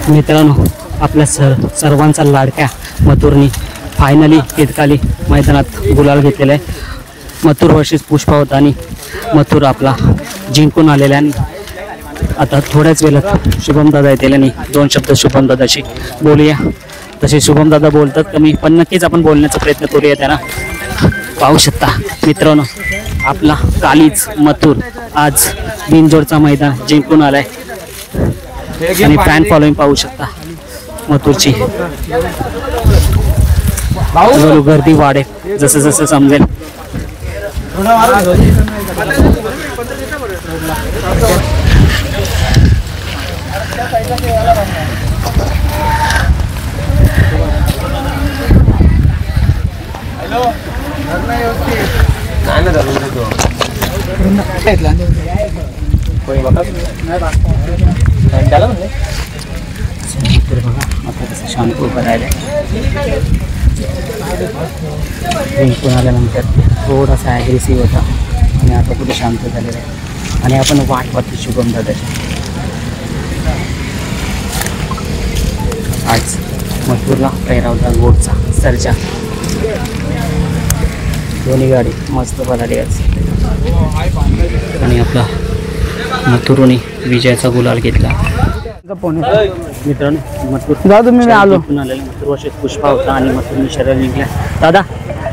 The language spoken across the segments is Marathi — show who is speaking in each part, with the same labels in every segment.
Speaker 1: मित्रांनो, आपल्या सर्वांचा लाडक्या मथुरनी फायनली केतकाली मैदानात गुलाल घेतलेला आहे. मथुर वर्सेस पुष्पा होता आणि मथुर आपला जिंकून आलेला आहे. आता थोड्याच वेळात शुभम दादा येतील आणि दोन शब्द शुभम दादाशी बोलूया. तसे शुभम दादा बोलतात कमी, पण नक्कीच आपण बोलण्याचा प्रयत्न करूया त्यांना. पाहू शकता मित्रांनो, आपला कालीच मथुर आज बिनजोडचा मैदान जिंकून आलाय आणि फॅन फॉलोइंग पाहू शकता मथुरची. गर्दी वाढेल जसं जसं समजेल. शांत उभं राहिले. जिंकून आल्यानंतर थोडासा ॲग्रेसिव्ह होता आणि आता कुठे शांत झालेला आहे आणि आपण वाट पाहतो शुभम दादाची. आज मथुरला पैरावला गोडचा सर्जा, दोन्ही गाडी मस्त पळाली आज आणि आपला मथुरने विजयाचा गुलाल घेतला. मित्रांनो, मथुर मी आलो मथुर वर्षात पुष्पा होता आणि मथुरने शर्यत जिंकल्या. दादा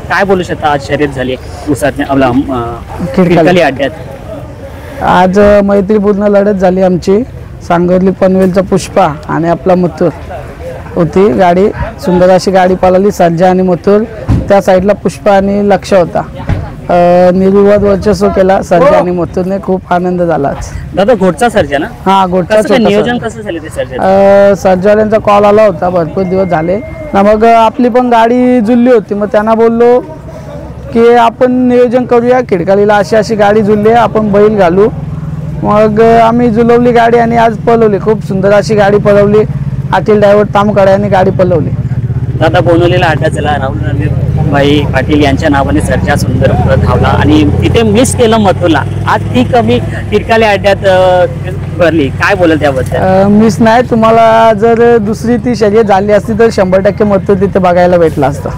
Speaker 1: काय बोलू शकता, आज शर्यत झाली उसात आपला केतकाली अड्ड्यात.
Speaker 2: आज मैत्रीपूर्ण लढत झाली आमची. सांगोली पनवेलचा पुष्पा आणि आपला मथुर होती गाडी. सुंदर अशी गाडी पळाली. सर्जा आणि मथुर, त्या साईडला पुष्पा आणि लक्ष होता. निर्विवाद वर्चस्व केला सर्जा आणि मथुरने. खूप आनंद झाला.
Speaker 1: दादा घोटचा सर्जा ना?
Speaker 2: हा, घोटचा.
Speaker 1: नियोजन कसं झालं ते सर्जा?
Speaker 2: सर्जावाल्यांचा कॉल आला होता, भरपूर दिवस झाले ना. मग आपली पण गाडी जुळली होती. मग त्यांना बोललो की आपण नियोजन करूया, खिडकालीला अशी अशी गाडी जुळली आहे, आपण बैल घालू. मग आम्ही जुळवली गाडी आणि आज पळवली. खूप सुंदर अशी गाडी पळवली. अखिल ड्रायव्हर तामकडे यांनी गाडी पळवली.
Speaker 1: दादा बोनवलेला अड्डा झाला. राहुल रणवीर पाटील यांच्या नावाने सर्जा सुंदर धावला आणि तिथे मिस केलं मथुरला. आज ती कमी तिरकाली अड्ड्यात भरली. काय बोलत त्याबद्दल?
Speaker 2: मिस नाही, तुम्हाला जर दुसरी ती शर्यत झाली असती तर 100% मथुर तिथे बघायला भेटला असता.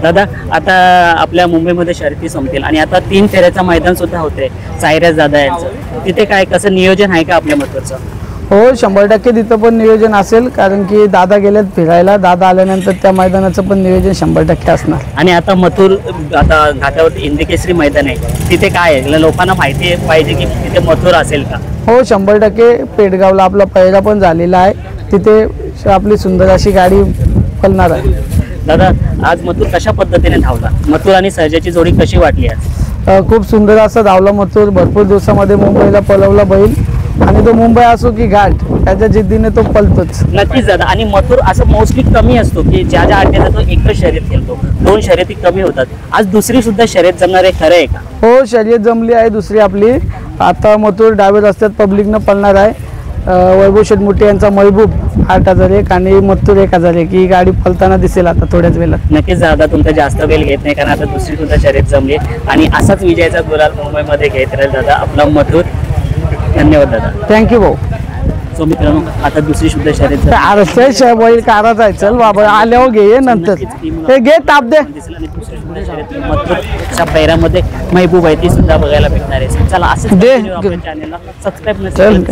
Speaker 1: दादा आता आपल्या मुंबईमध्ये शर्यती संपतील आणि आता 3 फेऱ्याचं मैदान सुद्धा होते सायराज दादा यांचं. तिथे काय कसं नियोजन आहे का आपल्या मथुरचं?
Speaker 2: हो, 100% तिथं पण नियोजन असेल, कारण की दादा गेलेत फिरायला. दादा आल्यानंतर त्या मैदानाचं पण नियोजन 100% असणार.
Speaker 1: आणि आता मथुर आता घाटावरती हिंदकेसरी मैदान आहे, तिथे काय आहे लोकांना माहिती पाहिजे की तिथे मथुर असेल का?
Speaker 2: हो, 100% पेडगावला आपला पहिला पण झालेला आहे. तिथे आपली सुंदर अशी गाडी पळणार आहे.
Speaker 1: दादा आज मथुर कशा पद्धतीने धावला? मथुर आणि सर्जाची जोडी कशी वाटली आज?
Speaker 2: खूप सुंदर असा धावला मथुर. भरपूर दिवसामध्ये मुंबईला पळवला बैल आणि तो मुंबई असो की घाट, त्याच्या जिद्दीने तो पळतोच.
Speaker 1: नक्कीच दादा. आणि मथुर असं मोस्टली कमी असतो की ज्या ज्या अड्ड्यात तो एकच शर्यत खेळतो, 2 शर्यती कमी होतात. आज दुसरी सुद्धा शर्यत जमणार आहे, खरं आहे का?
Speaker 2: हो, शर्यत जमली आहे दुसरी आपली. आता मथुर डाव्या रस्त्यात पब्लिकनं पळणार आहे. वैभव शेटमुटे यांचा महबूब 8001 आणि मथुर 1001 ही गाडी पळताना दिसेल आता थोड्याच वेळात.
Speaker 1: नक्कीच दादा, तुमचा जास्त वेळ घेत नाही कारण आता दुसरी सुद्धा शर्यत जमली आणि असाच विजयाचा गुलाल मुंबईमध्ये घेत राहील दादा आपला मथुर. धन्यवाद दादा.
Speaker 2: थँक्यू भाऊ.
Speaker 1: सो मित्रांनो, आता दुसरी सुद्धा शर्यत
Speaker 2: बैल काराच आहे. चल बाबा, आल्यावर घे नंतर. हे घे, ताप दे.
Speaker 1: मथुरच्या पैरामध्ये महबूब आहे, ती सुद्धा बघायला भेटणार आहे. चला असं चॅनलला सबस्क्राईब नसेल